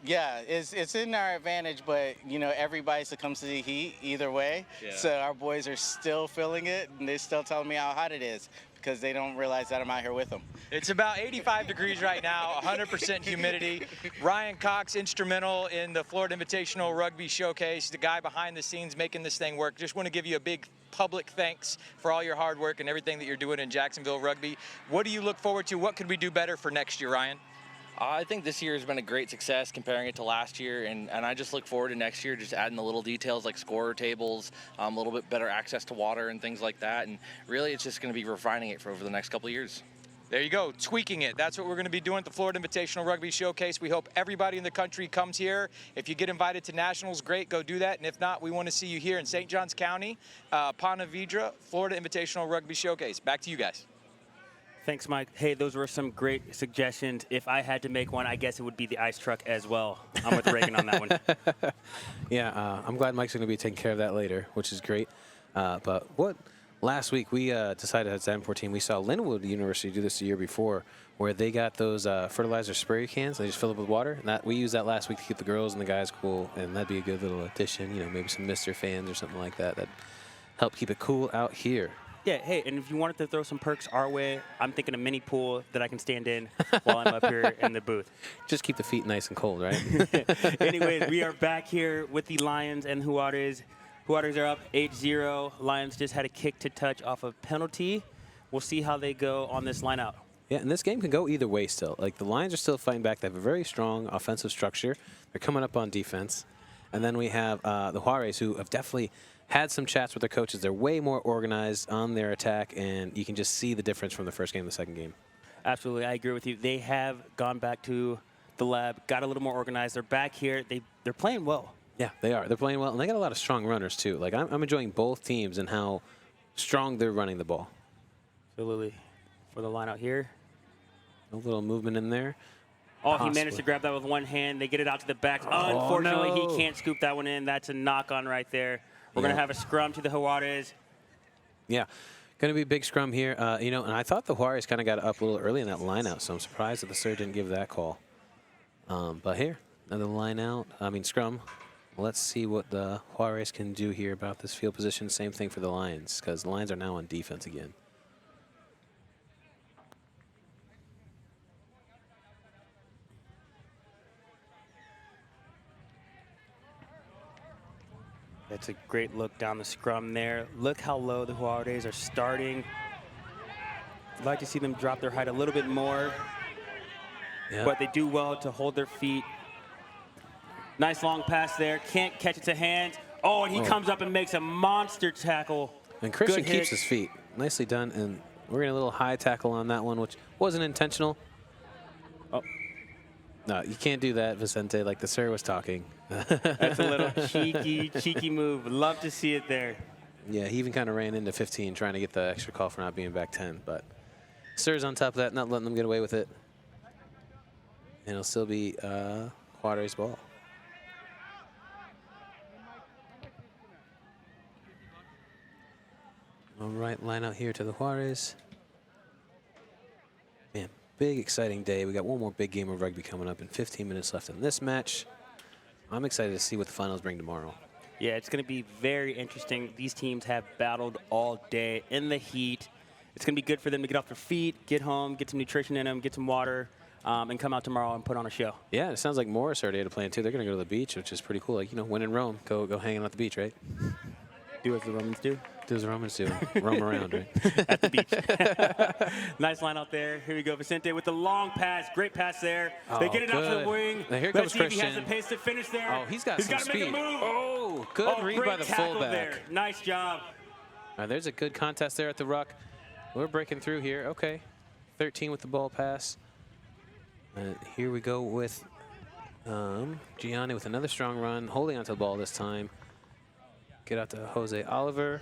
Yeah, it's in our advantage, but, you know, everybody succumbs to the heat either way. Yeah. So our boys are still feeling it, and they're still telling me how hot it is, because they don't realize that I'm out here with them. It's about 85 degrees right now, 100% humidity. Ryan Cox, instrumental in the Florida Invitational Rugby Showcase, the guy behind the scenes making this thing work. Just want to give you a big public thanks for all your hard work and everything that you're doing in Jacksonville Rugby. What do you look forward to? What could we do better for next year, Ryan? I think this year has been a great success comparing it to last year, and I just look forward to next year, just adding the little details like scorer tables, a little bit better access to water and things like that, and really it's just going to be refining it for over the next couple of years. There you go, tweaking it. That's what we're going to be doing at the Florida Invitational Rugby Showcase. We hope everybody in the country comes here. If you get invited to nationals, great, go do that. And if not, we want to see you here in St. Johns County, Ponte Vedra, Florida Invitational Rugby Showcase. Back to you guys. Thanks, Mike. Hey, those were some great suggestions. If I had to make one, I guess it would be the ice truck as well. I'm with Reagan on that one. Yeah, I'm glad Mike's going to be taking care of that later, which is great. But last week we decided as the M14, we saw Linwood University do this the year before, where they got those fertilizer spray cans. They just fill up with water. And we used that last week to keep the girls and the guys cool, and that'd be a good little addition. You know, maybe some Mr. fans or something like that. That help keep it cool out here. Yeah, hey, and if you wanted to throw some perks our way, I'm thinking a mini pool that I can stand in while I'm up here in the booth. Just keep the feet nice and cold, right? Anyways, we are back here with the Lions and Jaguares. Jaguares are up 8-0. Lions just had a kick to touch off a penalty. We'll see how they go on this line out. Yeah, and this game can go either way still. Like, the Lions are still fighting back. They have a very strong offensive structure. They're coming up on defense. And then we have the Jaguares, who have definitely had some chats with their coaches. They're way more organized on their attack, and you can just see the difference from the first game to the second game. Absolutely, I agree with you. They have gone back to the lab, got a little more organized. They're back here. They're playing well. Yeah, they are. They're playing well, and they got a lot of strong runners, too. Like, I'm enjoying both teams and how strong they're running the ball. Absolutely. For the line out here. A little movement in there. Oh, he managed to grab that with one hand. They get it out to the back. Unfortunately, no. he can't scoop that one in. That's a knock-on right there. We're going to have a scrum to the Jaguares. Yeah, going to be a big scrum here. You know, and I thought the Jaguares kind of got up a little early in that line out, so I'm surprised that the Sir didn't give that call. But here, another line out. Scrum. Let's see what the Jaguares can do here about this field position. Same thing for the Lions, because the Lions are now on defense again. That's a great look down the scrum there. Look how low the Jaguares are starting. I'd like to see them drop their height a little bit more. Yep. But they do well to hold their feet. Nice long pass there. Can't catch it to hand. Oh, and he comes up and makes a monster tackle. And Christian Good keeps hit. his feet. Nicely done. And we're getting a little high tackle on that one, which wasn't intentional. Oh. No, you can't do that, Vicente, like the Sir was talking. That's a little cheeky move. Love to see it there. Yeah, he even kind of ran into 15 trying to get the extra call for not being back 10. But Sir's on top of that, not letting them get away with it. And it'll still be Jaguares ball. All right, line out here to the Jaguares. Man, big exciting day. We got one more big game of rugby coming up and 15 minutes left in this match. I'm excited to see what the finals bring tomorrow. Yeah, it's going to be very interesting. These teams have battled all day in the heat. It's going to be good for them to get off their feet, get home, get some nutrition in them, get some water, and come out tomorrow and put on a show. Yeah, it sounds like Morris already had a plan too. They're going to go to the beach, which is pretty cool. Like, you know, when in Rome, go hanging out at the beach, right? Do as the Romans do. Do as the Romans do. Roam around, right? At the beach. Nice line out there. Here we go. Vicente with the long pass. Great pass there. They get it out to the wing. Now here Let's comes see Christian. if he has the pace to finish there. Oh, he's got some gotta speed. Make a move. Oh, good read great by the tackle fullback. there. Nice job. All right, there's a good contest there at the ruck. We're breaking through here. Okay. 13 with the ball pass. And here we go with Gianni with another strong run, holding onto the ball this time. Get out to Jose Oliver.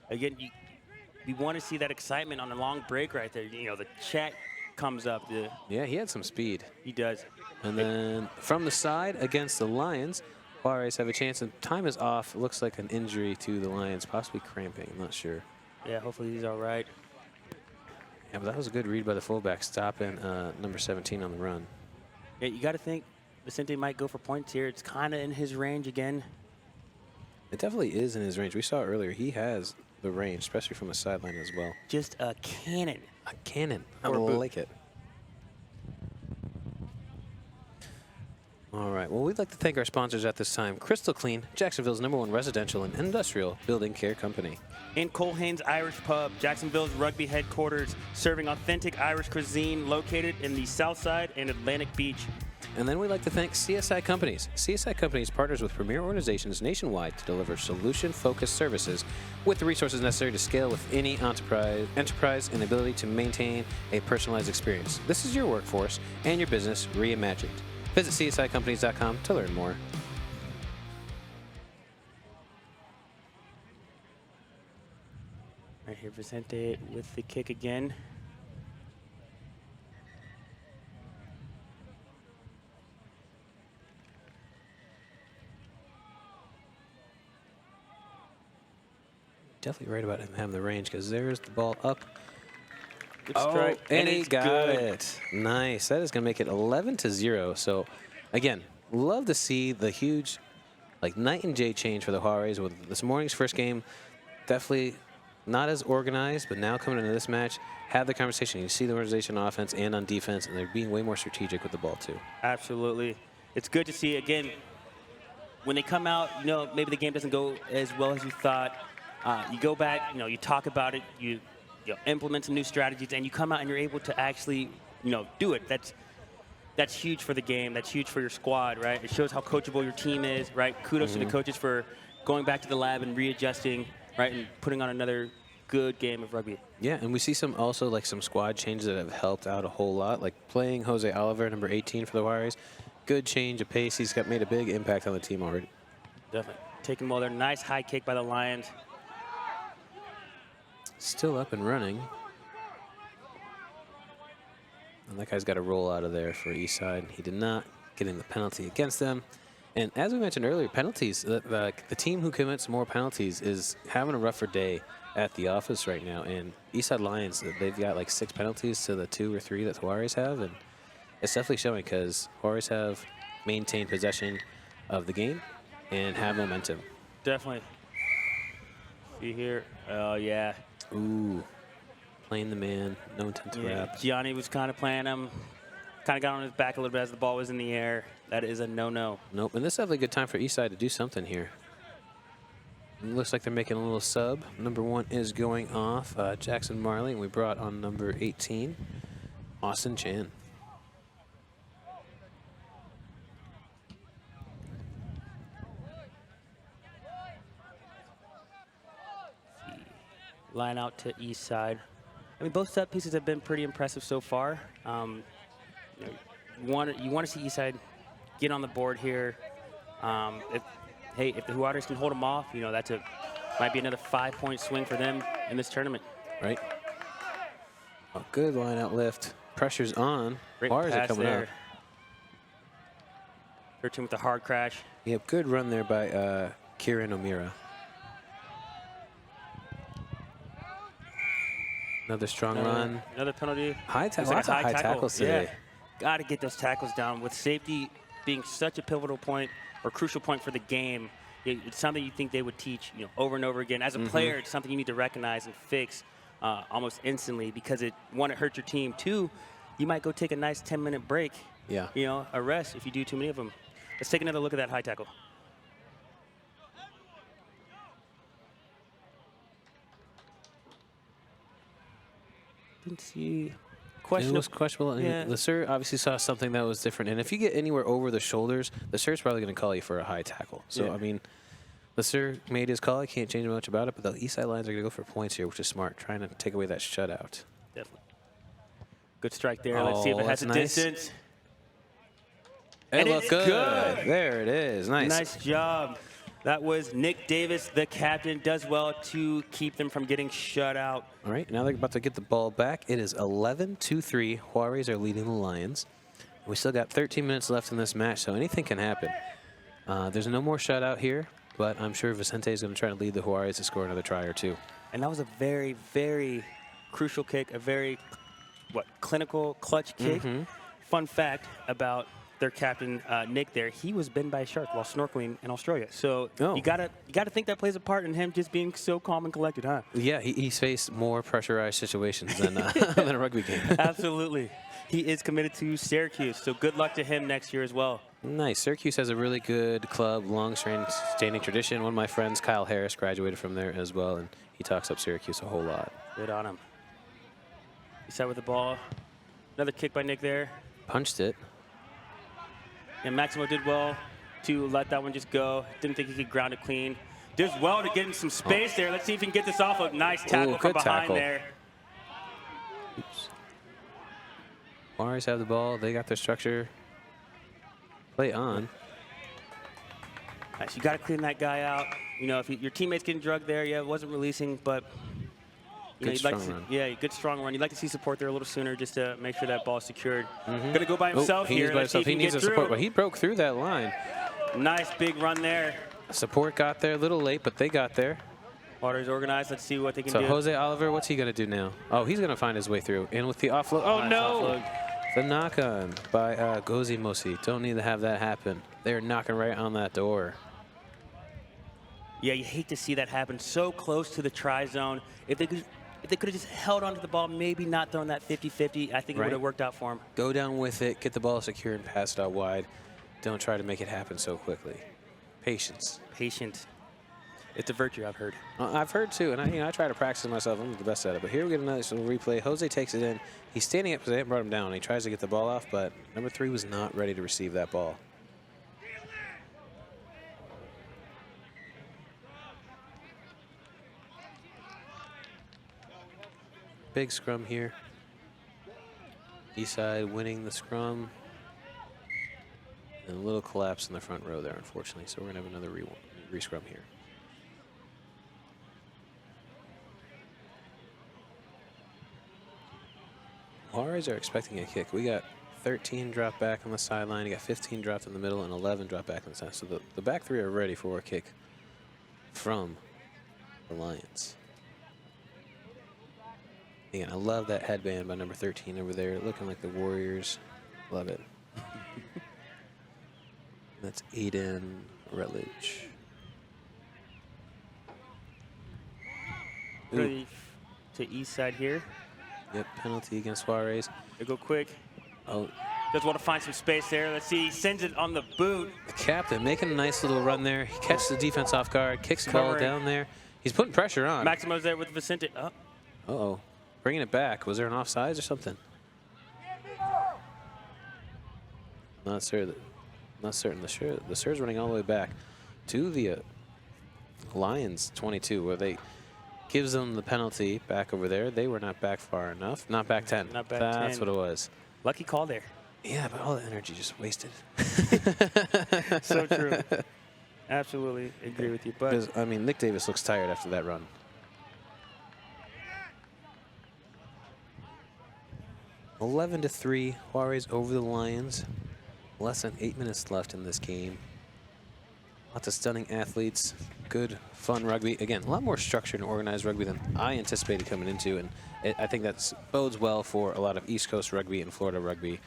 Again, you want to see that excitement on a long break right there. You know, the chat comes up. Yeah, he had some speed. He does. And then from the side against the Lions, Jaguares have a chance, and time is off. It looks like an injury to the Lions, possibly cramping. I'm not sure. Yeah, hopefully he's all right. Yeah, but that was a good read by the fullback, stopping number 17 on the run. Yeah, you got to think Vicente might go for points here. It's kind of in his range again. It definitely is in his range. We saw earlier he has the range, especially from the sideline as well. Just a cannon. A cannon. I Or a boot. like it. All right. Well, we'd like to thank our sponsors at this time. Crystal Clean, Jacksonville's #1 residential and industrial building care company. In Colhane's Irish Pub, Jacksonville's rugby headquarters, serving authentic Irish cuisine located in the South Side and Atlantic Beach. And then we'd like to thank CSI Companies. CSI Companies partners with premier organizations nationwide to deliver solution-focused services with the resources necessary to scale with any enterprise and the ability to maintain a personalized experience. This is your workforce and your business reimagined. Visit csicompanies.com to learn more. Right here, Vicente with the kick again. Definitely right about him having the range, because there's the ball up. Good strike. And he it's got good. it. Nice. That is going to make it 11-0. So, again, love to see the huge, like, night and day change for the Jaguares with this morning's first game. Definitely not as organized, but now coming into this match, have the conversation. You see the organization on offense and on defense, and they're being way more strategic with the ball, too. Absolutely. It's good to see, again, when they come out, you know, maybe the game doesn't go as well as you thought. You go back, you know, you talk about it, you implement some new strategies, and you come out and you're able to actually, you know, do it. That's huge for the game. That's huge for your squad, right? It shows how coachable your team is, right? Kudos to the coaches for going back to the lab and readjusting, right, and putting on another good game of rugby. Yeah, and we see some also like some squad changes that have helped out a whole lot, like playing Jose Oliver, number 18 for the Jaguares. Good change of pace. He's made a big impact on the team already. Definitely. Taking well there. Nice high kick by the Lions. Still up and running. And that guy's got a roll out of there for Eastside. He did not, getting the penalty against them. And as we mentioned earlier, penalties, the team who commits more penalties is having a rougher day at the office right now. And Eastside Lions, they've got like 6 penalties to the 2 or 3 that Jaguares have. And it's definitely showing because Jaguares have maintained possession of the game and have momentum. Definitely. See here. Oh, yeah. Ooh. Playing the man. No intent to wrap. Gianni was kind of playing him. Kind of got on his back a little bit as the ball was in the air. That is a no-no. Nope. And this is definitely a good time for Eastside to do something here. It looks like they're making a little sub. Number 1 is going off. Jackson Marley. And we brought on number 18, Austin Chan. Line out to Eastside. I mean, both set pieces have been pretty impressive so far. You want to see Eastside get on the board here. If the Jaguares can hold them off, that's might be another 5-point swing for them in this tournament. Right. A good line out lift. Pressure's on. Great Bars are pass coming there. up. 13 with the hard crash. Yep, good run there by Kieran O'Meara. Another strong run. Another penalty. High tackle. Like Lots of high tackles today. Yeah. Got to get those tackles down. With safety being such a pivotal point or crucial point for the game, it's something you think they would teach over and over again. As a player, it's something you need to recognize and fix almost instantly because it hurts your team. 2, you might go take a nice 10-minute break. Yeah. A rest if you do too many of them. Let's take another look at that high tackle. Didn't see. Questionable. It was questionable. Yeah. The sir obviously saw something that was different. And if you get anywhere over the shoulders, the sir's probably going to call you for a high tackle. So, I mean, the sir made his call. I can't change much about it. But the Eastside Lions are going to go for points here, which is smart, trying to take away that shutout. Definitely. Good strike there. Let's see if it has a distance. It looked good. There it is. Nice. Nice job. That was Nick Davis, the captain, does well to keep them from getting shut out. All right, now they're about to get the ball back. It is 11-3. Jaguares are leading the Lions. We still got 13 minutes left in this match, so anything can happen. There's no more shutout here, but I'm sure Vicente is going to try to lead the Jaguares to score another try or 2. And that was a very, very crucial kick, a very, clinical, clutch kick. Fun fact about their captain, Nick there, he was bitten by a shark while snorkeling in Australia. So you gotta think that plays a part in him just being so calm and collected, huh? Yeah, he's faced more pressurized situations than, than a rugby game. Absolutely. He is committed to Syracuse, so good luck to him next year as well. Nice. Syracuse has a really good club, long-standing tradition. One of my friends, Kyle Harris, graduated from there as well, and he talks up Syracuse a whole lot. Good on him. He's out with the ball. Another kick by Nick there. Punched it. And Maximo did well to let that one just go. Didn't think he could ground it clean. Does well to get him some space there. Let's see if he can get this off. A nice tackle from behind there. Oops. Jaguares have the ball. They got their structure. Play on. Nice. You got to clean that guy out. If your teammate's getting drugged there, it wasn't releasing, but good strong run. Yeah, good strong run. You'd like to see support there a little sooner just to make sure that ball's secured. Going to go by himself here. He needs the support, but he broke through that line. Nice big run there. Support got there a little late, but they got there. Water's organized. Let's see what they can do. So Jose Oliver, what's he going to do now? Oh, he's going to find his way through. And with the offload. Oh, nice no. Offload. The knock-on by Gozi Mosi. Don't need to have that happen. They're knocking right on that door. Yeah, you hate to see that happen so close to the try zone. If they could have just held onto the ball, maybe not thrown that 50-50, I think it would have worked out for him. Go down with it, get the ball secure, and pass it out wide. Don't try to make it happen so quickly. Patience. Patience. It's a virtue, I've heard. I've heard too, and I try to practice myself. I'm the best at it. But here we get another little replay. Jose takes it in. He's standing up because they haven't brought him down. He tries to get the ball off, but number 3 was not ready to receive that ball. Big scrum here. Eastside winning the scrum. And a little collapse in the front row there, unfortunately. So we're going to have another re-scrum here. Juarez are expecting a kick. We got 13 drop back on the sideline. You got 15 dropped in the middle and 11 drop back on the side. So the back three are ready for a kick from the Lions. Again, I love that headband by number 13 over there, looking like the Warriors. Love it. That's Aiden Rutledge. Ready to Eastside here. Yep, penalty against Juarez. They go quick. Oh, Does want to find some space there. Let's see. He sends it on the boot. the captain making a nice little run there. He catches the defense off guard, kicks the ball down there. He's putting pressure on. Maximo's there with Vicente. Oh. Uh-oh. Bringing it back. Was there an offsides or something? Not certain. Not certain. The Sur's running all the way back to the Lions 22, where they gives them the penalty back over there. They were not back far enough. Not back 10. Not back That's 10. what it was. Lucky call there. Yeah, but all the energy just wasted. So true. Absolutely agree with you. But 'Cause, I mean, Nick Davis looks tired after that run. (11-3), Juarez over the Lions. Less than 8 minutes left in this game. Lots of stunning athletes, good, fun rugby. Again, a lot more structured and organized rugby than I anticipated coming into, and I think that bodes well for a lot of East Coast rugby and Florida rugby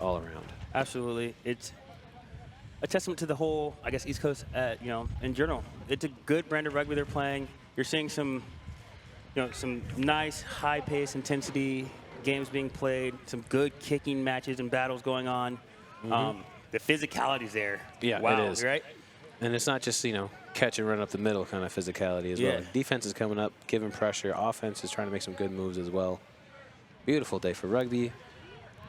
all around. absolutely, it's a testament to the whole, I guess, East Coast, you know, in general. It's a good brand of rugby they're playing. You're seeing some, you know, some nice, high-paced intensity games being played, some good kicking matches and battles going on. The physicality's there. Yeah, wow, it is. Right? And it's not just, you know, catch and run up the middle kind of physicality as well. Defense is coming up, giving pressure. Offense is trying to make some good moves as well. Beautiful day for rugby.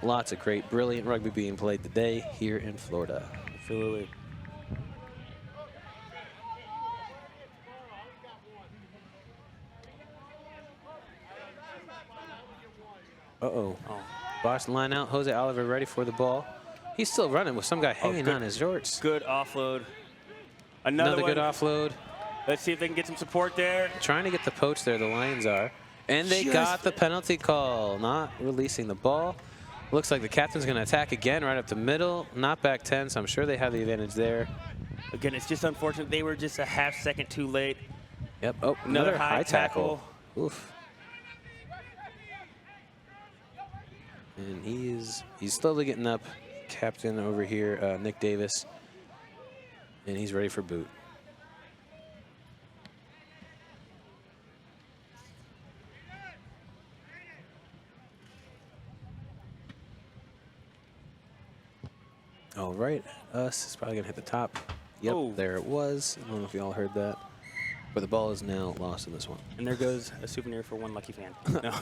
Lots of great, brilliant rugby being played today here in Florida. Absolutely. Uh-oh. Boston line out. Jose Oliver ready for the ball. He's still running with some guy hanging on his shorts. Good offload. Another one. good offload. Let's see if they can get some support there. Trying to get the poach there, the Lions are. And they got the penalty call, not releasing the ball. Looks like the captain's going to attack again right up the middle. Not back 10, so I'm sure they have the advantage there. Again, it's just unfortunate they were just a half second too late. Yep. Oh, another high tackle. Oof. And he's slowly getting up. Captain over here, Nick Davis. And he's ready for boot. All right, us is probably gonna hit the top. Yep, there it was. I don't know if you all heard that. But the ball is now lost in this one. And there goes a souvenir for one lucky fan. No.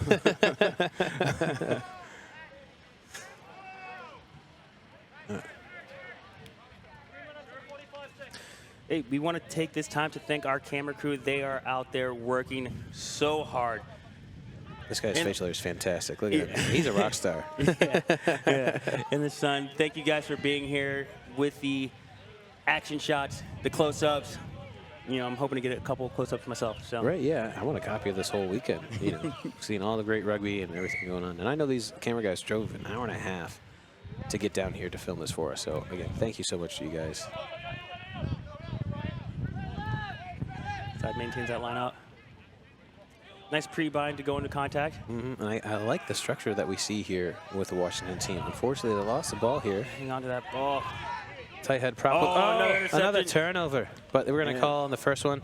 Hey, we want to take this time to thank our camera crew. They are out there working so hard. This guy's facial hair is fantastic. Look at him. He's a rock star. In the sun. Thank you guys for being here with the action shots, the close-ups. You know, I'm hoping to get a couple close-ups myself. So. Right, yeah. I want a copy of this whole weekend. You know, seeing all the great rugby and everything going on. And I know these camera guys drove an hour and a half to get down here to film this for us. So, again, thank you so much to you guys. Side maintains that line out. Nice pre-bind to go into contact. And I like the structure that we see here with the Washington team. Unfortunately, they lost the ball here. Hang on to that ball. Tight head prop. Oh, another turnover. But we're going to call on the first one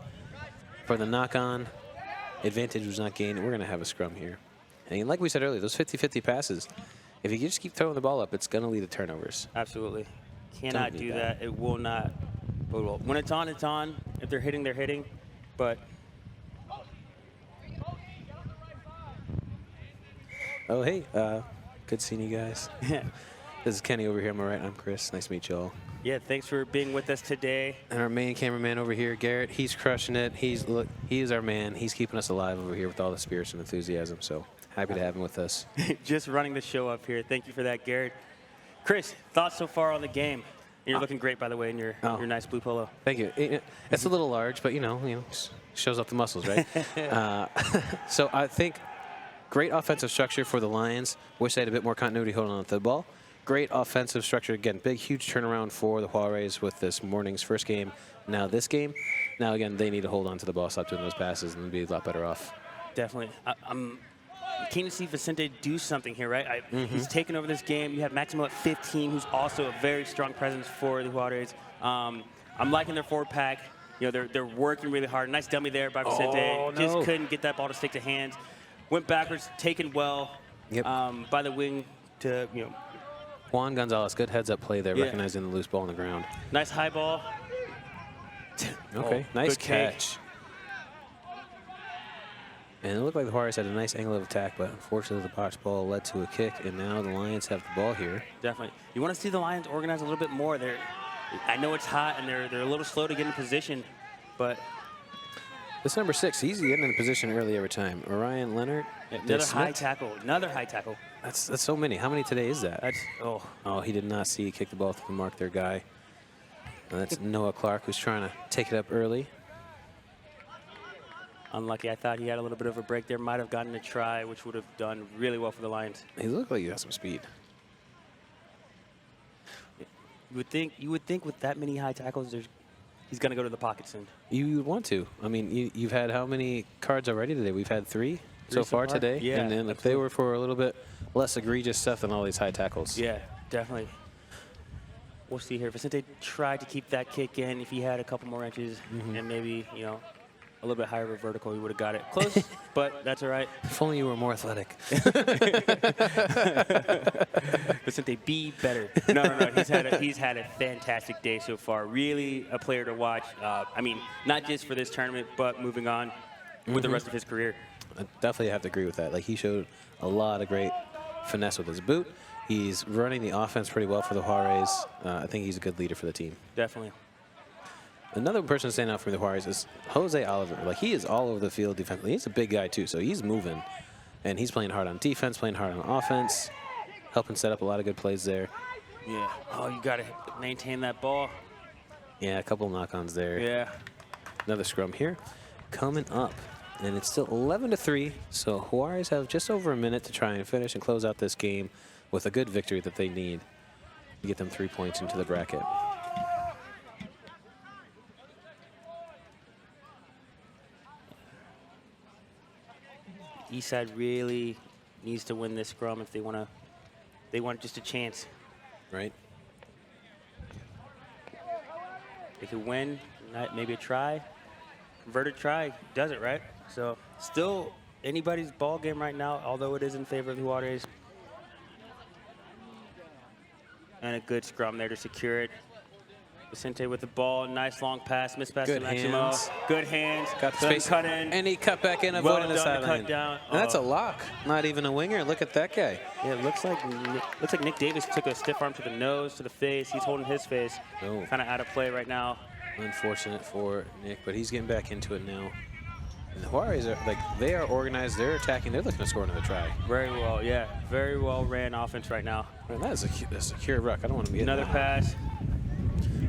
for the knock-on. Advantage was not gained. We're going to have a scrum here. And like we said earlier, those 50-50 passes, if you just keep throwing the ball up, it's going to lead to turnovers. Absolutely. Cannot do that. It will not. When it's on, it's on. If they're hitting, they're hitting. But oh, hey, good seeing you guys. This is Kenny over here on my right. I'm Chris. Nice to meet you all. Yeah, thanks for being with us today. And our main cameraman over here, Garrett, he's crushing it. He is our man. He's keeping us alive over here with all the spirits and enthusiasm. So happy to have him with us. Just running the show up here. Thank you for that, Garrett. Chris, thoughts so far on the game? You're looking great, by the way, in your nice blue polo. Thank you. It's a little large, but you know, shows up the muscles, right? So I think Great offensive structure for the Lions. Wish they had a bit more continuity holding on to the ball. Great offensive structure. Again, big, huge turnaround for the Jaguares with this morning's first game. Now this game. Now, again, they need to hold on to the ball, stop doing those passes, and be a lot better off. Definitely. I'm keen to see Vicente do something here, right? He's taken over this game. You have Maximo at 15, who's also a very strong presence for the Jaguares. I'm liking their forward pack. You know, they're working really hard. Nice dummy there by Vicente. Oh, no. Just couldn't get that ball to stick to hands. Went backwards, taken well by the wing to, you know. Juan Gonzalez, good heads-up play there, Yeah. recognizing the loose ball on the ground. Nice high ball. Okay, nice good take. catch. And it looked like the Jaguares had a nice angle of attack, but unfortunately the box ball led to a kick, and now the Lions have the ball here. Definitely. You want to see the Lions organize a little bit more. I know it's hot, and they're a little slow to get in position, but This number 6, he's getting in position early every time. Orion Leonard. another high tackle. Another high tackle. That's so many. How many today is that? That's Oh, he did not see kick the ball to the mark there, guy. And that's Noah Clark, who's trying to take it up early. unlucky. I thought he had a little bit of a break there. Might have gotten a try, which would have done really well for the Lions. He looked like he got some speed. You would think with that many high tackles, he's going to go to the pocket soon. You would want to. I mean, you've had how many cards already today? We've had three so far today. Yeah, and then if they were for a little bit less egregious stuff than all these high tackles. Yeah, definitely. We'll see here. Vicente tried to keep that kick in. If he had a couple more inches and maybe, a little bit higher of a vertical, he would have got it. Close, but that's all right. If only you were more athletic. Vicente, be better. No. He's had a fantastic day so far. Really a player to watch. I mean, not just for this tournament, but moving on with the rest of his career. I definitely have to agree with that. Like, he showed a lot of great finesse with his boot. He's running the offense pretty well for the Jaguares. I think he's a good leader for the team. Definitely. Another person standing out for the Jaguares is Jose Oliver. Like, he is all over the field defensively. He's a big guy, too, so he's moving. And he's playing hard on defense, playing hard on offense, helping set up a lot of good plays there. Yeah. Oh, you got to maintain that ball. Yeah, a couple knock-ons there. Yeah. Another scrum here coming up. And it's still 11-3, so Jaguares have just over a minute to try and finish and close out this game with a good victory that they need to get them 3 points into the bracket. Eastside really needs to win this scrum if they want just a chance. Right. They could win, maybe a try. Converted try does it, right? So still anybody's ball game right now, although it is in favor of the Jaguares. And a good scrum there to secure it. Vicente with the ball, nice long pass, miss pass to Maximo. Hands. Good hands. Got the space. Cut in. And he cut back in, avoiding the sideline. Cut down. And that's a lock, not even a winger. Look at that guy. Yeah, it looks like Nick Davis took a stiff arm to the nose, to the face. He's holding his face. Oh. Kind of out of play right now. Unfortunate for Nick, but he's getting back into it now. And the Jaguares are they are organized. They're attacking. They're looking to score another try. Very well, yeah. Very well ran offense right now. Man, that is a secure ruck. I don't want to be another pass.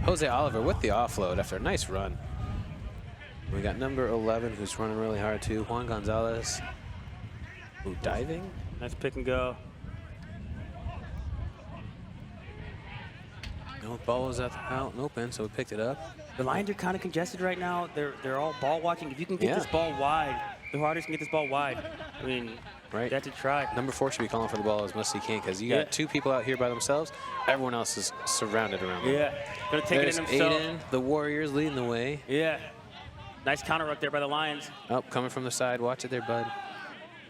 Jose Oliver with the offload after a nice run. We got number 11 who's running really hard too. Juan Gonzalez. Ooh, diving. Nice pick and go. No, ball was out and open, so we picked it up. The Lions are kind of congested right now. They're all ball watching. If you can get this ball wide, the Jaguares can get this ball wide. I mean, that's a try. Number 4 should be calling for the ball as much as he can, because you got two people out here by themselves. Everyone else is surrounded around them. Yeah, gonna take it in himself. Aiden, the Warriors leading the way. Yeah, nice counter ruck there by the Lions. Oh, coming from the side. Watch it there, bud. All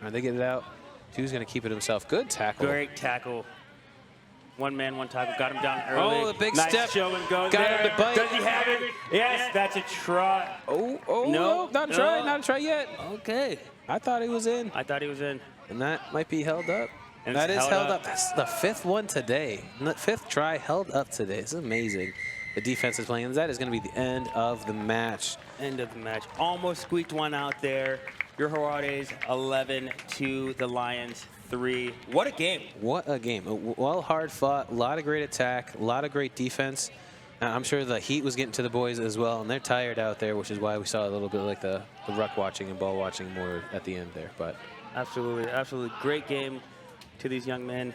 right, they get it out. Two's gonna keep it himself. Good tackle. Great tackle. One man, one tackle. Got him down early. Oh, the big nice step. Show and go Got there. him to bite. Does he have it? Yes, that's a try. Oh, no, not a try. Not a try yet. Okay. I thought he was in. I thought he was in. And that might be held up. And that is held up. That's the 5th one today. The 5th try held up today. It's amazing. The defense is playing. That is going to be the end of the match. End of the match. Almost squeaked one out there. Your Jaguares 11 to the Lions 3. What a game. What a game. Well, hard fought. A lot of great attack. A lot of great defense. I'm sure the heat was getting to the boys as well, and they're tired out there, which is why we saw a little bit like the ruck watching and ball watching more at the end there. But Absolutely, absolutely. Great game to these young men.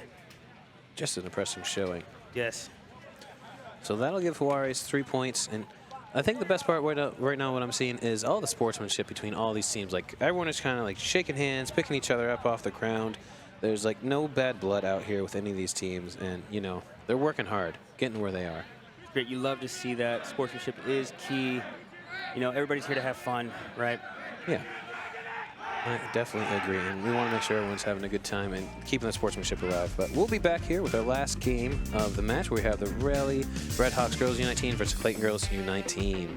Just an impressive showing. Yes. So that'll give Jaguares 3 points. And I think the best part right now what I'm seeing is all the sportsmanship between all these teams. Like, everyone is kind of like shaking hands, picking each other up off the ground. There's like no bad blood out here with any of these teams. And, you know, they're working hard, getting where they are. Great. You love to see that. Sportsmanship is key. You know, everybody's here to have fun, right? Yeah. I definitely agree, and we want to make sure everyone's having a good time and keeping the sportsmanship alive. But we'll be back here with our last game of the match, where we have the Raleigh Red Hawks Girls U19 versus Clayton Girls U19.